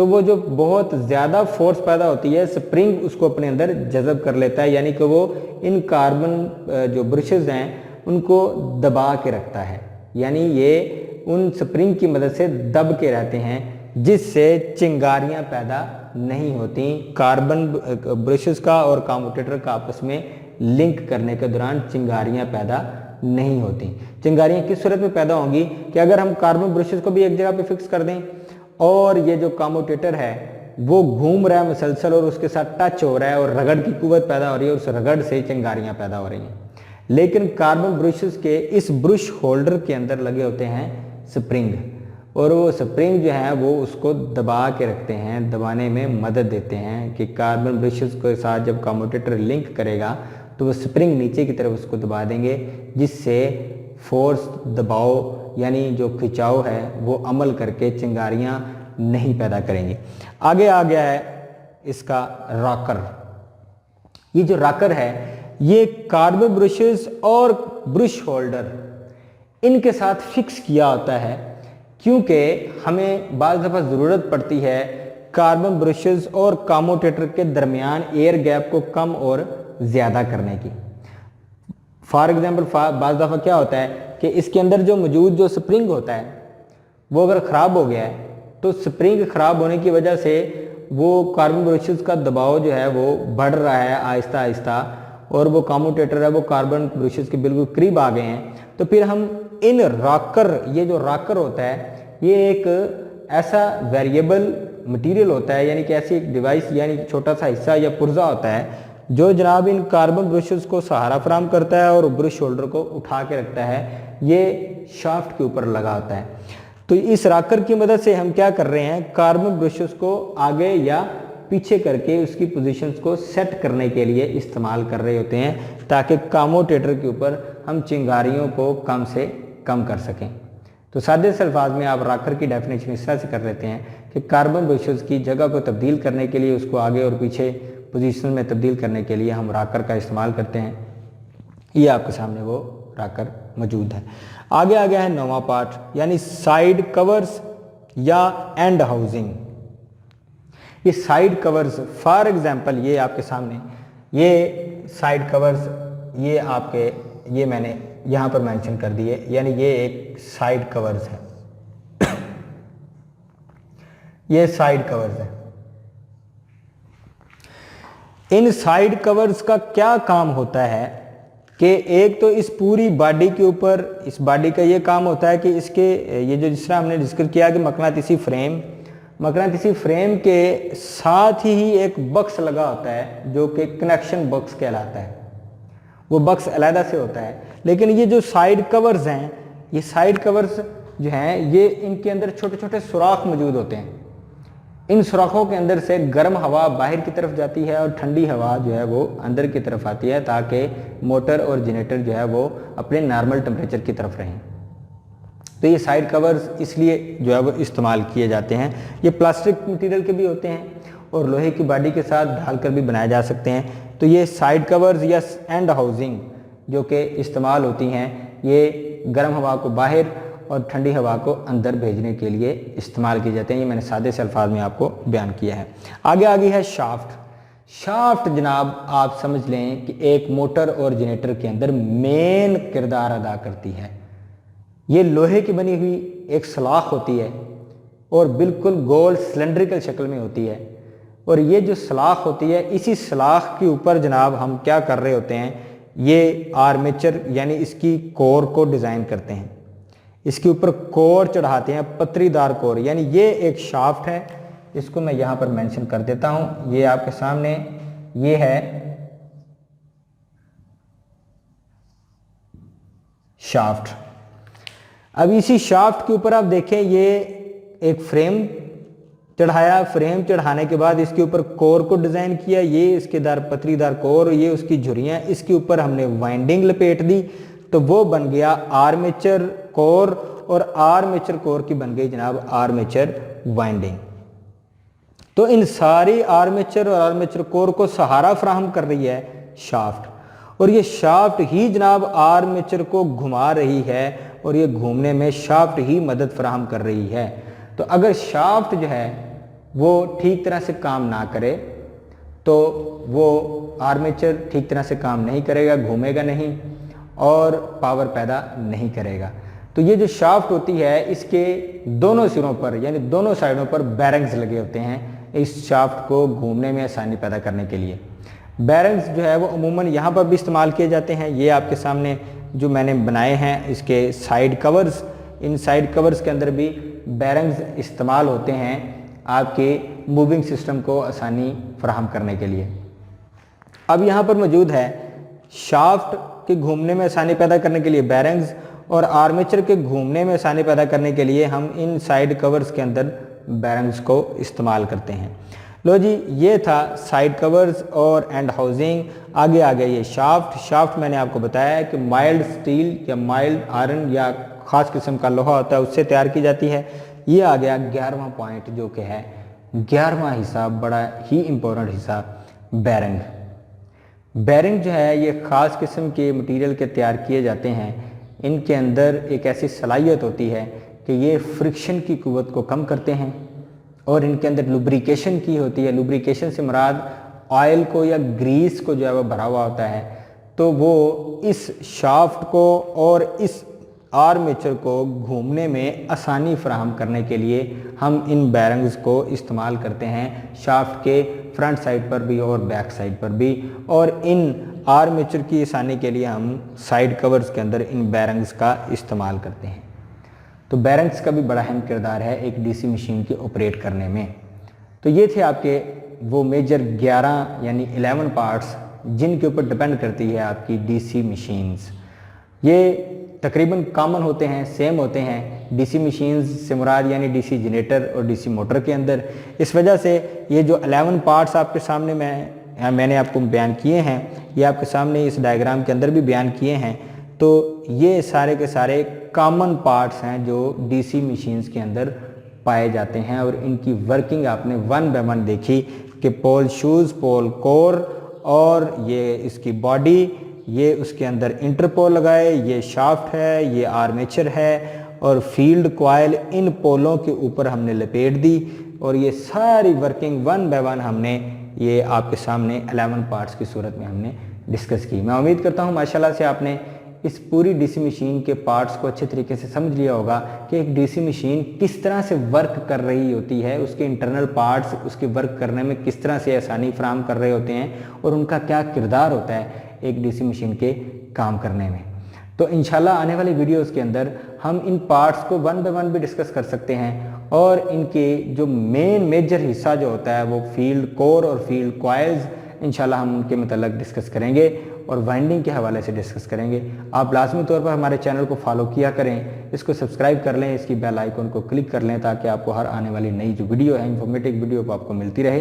तो वो जो बहुत ज़्यादा फोर्स पैदा होती है, स्प्रिंग उसको अपने अंदर जज़ब कर लेता है, यानी कि वो इन कार्बन जो ब्रशेस हैं उनको दबा के रखता है, यानी ये उन स्प्रिंग की मदद से दब के रहते हैं, जिससे चिंगारियां पैदा नहीं होती। कार्बन ब्रशेस का और कम्यूटेटर का आपस में लिंक करने के दौरान चिंगारियां पैदा नहीं होती। चिंगारियां किस सूरत में पैदा होंगी कि अगर हम कार्बन ब्रशेस को भी एक जगह पे फिक्स कर दें और ये जो कम्यूटेटर है वो घूम रहा है मुसलसल और उसके साथ टच हो रहा है और रगड़ की कुव्वत पैदा हो रही है, उस रगड़ से चिंगारियां पैदा हो रही हैं। लेकिन कार्बन ब्रशेस के इस ब्रश होल्डर के अंदर लगे होते हैं स्प्रिंग, और वो स्प्रिंग जो है वो उसको दबा के रखते हैं, दबाने में मदद देते हैं कि कार्बन ब्रशेस के साथ जब कम्यूटेटर लिंक करेगा तो वो स्प्रिंग नीचे की तरफ उसको दबा देंगे, जिससे फोर्स दबाव यानी जो खिंचाव है वो अमल करके चिंगारियां नहीं पैदा करेंगी। आगे आ गया है इसका रॉकर। ये जो रॉकर है ये कार्बन ब्रशेस और ब्रश होल्डर इनके साथ फिक्स किया होता है, क्योंकि हमें बाज़ दफ़ा ज़रूरत पड़ती है कार्बन ब्रशेस और कम्यूटेटर के दरमियान एयर गैप को कम और ज़्यादा करने की। फॉर एग्जाम्पल बाज़ दफ़ा क्या होता है कि इसके अंदर जो मौजूद जो स्प्रिंग होता है वो अगर ख़राब हो गया है तो स्प्रिंग ख़राब होने की वजह से वो कार्बन ब्रशेस का दबाव जो है वो बढ़ रहा है आहिस्ता आहिस्ता, और वो कम्यूटेटर है वो कार्बन ब्रशेस के बिल्कुल करीब आ गए हैं। तो फिर हम इन रॉकर, ये जो रॉकर होता है ये एक ऐसा वेरिएबल मटेरियल होता है, यानी कि ऐसी एक डिवाइस यानी छोटा सा हिस्सा या पुर्जा होता है जो जनाब इन कार्बन ब्रशेस को सहारा फराहम करता है और ब्रश होल्डर को उठा के रखता है, ये शाफ्ट के ऊपर लगा होता है। तो इस रॉकर की मदद से हम क्या कर रहे हैं, कार्बन ब्रशेस को आगे या पीछे करके उसकी पोजीशंस को सेट करने के लिए इस्तेमाल कर रहे होते हैं, ताकि कम्यूटेटर के ऊपर हम चिंगारियों को कम से कम कर सकें। तो सादे से अल्फाज में आप रॉकर की डेफिनेशन इस तरह से कर लेते हैं कि कार्बन ब्रशेस की जगह को तब्दील करने के लिए, उसको आगे और पीछे पोजीशन में तब्दील करने के लिए हम रॉकर का इस्तेमाल करते हैं। ये आपके सामने वो रॉकर मौजूद है। आगे आ गया है नौवां पार्ट, यानी साइड कवर्स या एंड हाउसिंग। ये साइड कवर्स, फॉर एग्जांपल ये आपके सामने ये साइड कवर्स, ये आपके ये मैंने यहाँ पर मेंशन कर दिए, यानी ये एक साइड कवर्स है ये साइड कवर्स है। इन साइड कवर्स का क्या काम होता है कि एक तो इस पूरी बॉडी के ऊपर, इस बॉडी का ये काम होता है कि इसके ये जो जिस तरह हमने डिस्कस किया कि मकनातीसी फ्रेम के साथ ही एक बक्स लगा होता है जो कि कनेक्शन बक्स कहलाता है, वो बक्स अलहदा से होता है। लेकिन ये जो साइड कवर्स हैं, ये साइड कवर्स जो हैं ये इनके अंदर छोटे छोटे सुराख मौजूद होते हैं। इन सुराखों के अंदर से गर्म हवा बाहर की तरफ जाती है और ठंडी हवा जो है वो अंदर की तरफ आती है, ताकि मोटर और जनरेटर जो है वो अपने नॉर्मल टेम्परेचर की तरफ रहें। तो ये साइड कवर्स इसलिए जो है वो इस्तेमाल किए जाते हैं। ये प्लास्टिक मटेरियल के भी होते हैं और लोहे की बॉडी के साथ ढालकर भी बनाए जा सकते हैं। तो ये साइड कवर्स या एंड हाउसिंग जो कि इस्तेमाल होती हैं, ये गर्म हवा को बाहर और ठंडी हवा को अंदर भेजने के लिए इस्तेमाल किए जाते हैं। ये मैंने सादे से अल्फाज में आपको बयान किया है। आगे है शाफ्ट जनाब आप समझ लें कि एक मोटर और जनरेटर के अंदर मेन किरदार अदा करती है। ये लोहे की बनी हुई एक सलाख होती है और बिल्कुल गोल सिलेंड्रिकल शक्ल में होती है, और ये जो सलाख होती है इसी सलाख के ऊपर जनाब हम क्या कर रहे होते हैं, ये आर्मेचर यानी इसकी कोर को डिज़ाइन करते हैं, इसके ऊपर कोर चढ़ाते हैं, पतरीदार कोर, यानी ये एक शाफ्ट है। इसको मैं यहाँ पर मेंशन कर देता हूँ, ये आपके सामने ये है शाफ्ट। अब इसी शाफ्ट के ऊपर आप देखें ये एक फ्रेम चढ़ाया, फ्रेम चढ़ाने के बाद इसके ऊपर कोर को डिज़ाइन किया, ये इसके दार पतरीदार कोर, ये उसकी झुर्रियाँ, इसके ऊपर हमने वाइंडिंग लपेट दी, तो वो बन गया आर्मेचर कोर, और आर्मेचर कोर की बन गई जनाब आर्मेचर वाइंडिंग। तो इन सारी आर्मेचर और आर्मेचर कोर को सहारा फराहम कर रही है शाफ्ट, और ये शाफ्ट ही जनाब आर्मेचर को घुमा रही है, और ये घूमने में शाफ्ट ही मदद फराहम कर रही है। तो अगर शाफ्ट जो है वो ठीक तरह से काम ना करे तो वो आर्मेचर ठीक तरह से काम नहीं करेगा, घूमेगा नहीं और पावर पैदा नहीं करेगा। तो ये जो शाफ्ट होती है इसके दोनों सिरों पर यानी दोनों साइडों पर बैरिंग्स लगे होते हैं इस शाफ्ट को घूमने में आसानी पैदा करने के लिए। बैरिंग्स जो है वो अमूमन यहाँ पर भी इस्तेमाल किए जाते हैं। ये आपके सामने जो मैंने बनाए हैं इसके साइड कवर्स, इन साइड कवर्स के अंदर भी बैरिंग्स इस्तेमाल होते हैं आपके मूविंग सिस्टम को आसानी फराहम करने के लिए। अब यहाँ पर मौजूद है शाफ्ट के घूमने में आसानी पैदा करने के लिए बैरिंग्स और आर्मेचर के घूमने में आसानी पैदा करने के लिए हम इन साइड कवर्स के अंदर बैरिंग्स को इस्तेमाल करते हैं। लो जी, ये था साइड कवर्स और एंड हाउसिंग। आगे आ गया ये शाफ्ट मैंने आपको बताया है कि माइल्ड स्टील या माइल्ड आयरन या ख़ास किस्म का लोहा होता है उससे तैयार की जाती है। ये आ गया 11वां पॉइंट जो कि है 11वां हिस्सा, बड़ा ही इम्पोर्टेंट हिस्सा, बैरिंग जो है ये ख़ास किस्म के मटेरियल के तैयार किए जाते हैं। इनके अंदर एक ऐसी सलाहियत होती है कि ये फ्रिक्शन की कुव्वत को कम करते हैं और इनके अंदर लुब्रिकेशन की होती है। लुब्रिकेशन से मुराद ऑयल को या ग्रीस को जो है वो भरा हुआ होता है, तो वो इस शाफ्ट को और इस आर्मेचर को घूमने में आसानी फराहम करने के लिए हम इन बैरिंग्स को इस्तेमाल करते हैं शाफ्ट के फ्रंट साइड पर भी और बैक साइड पर भी। और इन आर्मेचर की आसानी के लिए हम साइड कवर्स के अंदर इन बैरिंग्स का इस्तेमाल करते हैं। तो बैरिंग्स का भी बड़ा अहम किरदार है एक डीसी मशीन के ऑपरेट करने में। तो ये थे आपके वो मेजर 11 यानी 11 पार्ट्स जिनके ऊपर डिपेंड करती है आपकी डीसी मशीन्स। ये तकरीबन कॉमन होते हैं, सेम होते हैं डीसी मशीन्स से मुराद यानी डीसी जनरेटर और डीसी मोटर के अंदर। इस वजह से ये जो 11 पार्ट्स आपके सामने मैंने आपको बयान किए हैं, ये आपके सामने इस डायग्राम के अंदर भी बयान किए हैं। तो ये सारे के सारे कॉमन पार्ट्स हैं जो डीसी मशीन्स के अंदर पाए जाते हैं और इनकी वर्किंग आपने 1 बाय 1 देखी कि पोल शूज़, पोल कोर और ये इसकी बॉडी, ये उसके अंदर इंटरपोल लगाए, ये शाफ्ट है, ये आर्मेचर है और फील्ड कॉइल इन पोलों के ऊपर हमने लपेट दी और ये सारी वर्किंग 1 बाय 1 हमने ये आपके सामने 11 पार्ट्स की सूरत में हमने डिस्कस की। मैं उम्मीद करता हूँ माशाल्लाह से आपने इस पूरी डीसी मशीन के पार्ट्स को अच्छे तरीके से समझ लिया होगा कि एक डीसी मशीन किस तरह से वर्क कर रही होती है, उसके इंटरनल पार्ट्स उसके वर्क करने में किस तरह से आसानी फराहम कर रहे होते हैं और उनका क्या किरदार होता है एक डीसी मशीन के काम करने में। तो इंशाल्लाह आने वाली वीडियोस के अंदर हम इन पार्ट्स को 1 बाय 1 भी डिस्कस कर सकते हैं और इनके जो मेजर हिस्सा जो होता है वो फील्ड कोर और फील्ड कॉइल्स इंशाल्लाह हम उनके मतलब डिस्कस करेंगे और वाइंडिंग के हवाले से डिस्कस करेंगे। आप लाजमी तौर पर हमारे चैनल को फॉलो किया करें, इसको सब्सक्राइब कर लें, इसकी बेल आइकन को क्लिक कर लें ताकि आपको हर आने वाली नई जो वीडियो है इंफॉर्मेटिव वीडियो वो आपको मिलती रहे।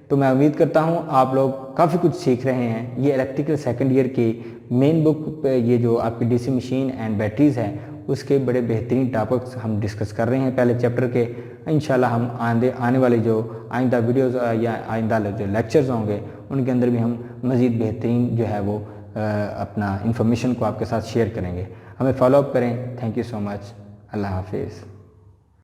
तो मैं उम्मीद करता हूँ आप लोग काफ़ी कुछ सीख रहे हैं। ये इलेक्ट्रिकल सेकंड ईयर की मेन बुक पे ये जो आपकी डीसी मशीन एंड बैटरीज़ हैं उसके बड़े बेहतरीन टॉपिक्स हम डिस्कस कर रहे हैं पहले चैप्टर के। इंशाल्लाह हम आने वाले जो आइंदा वीडियोस या आइंदा जो लेक्चर्स होंगे उनके अंदर भी हम मज़ीद बेहतरीन जो है वो अपना इंफॉर्मेशन को आपके साथ शेयर करेंगे। हमें फॉलोअप करें। Thank you so much. अल्लाह हाफिज़।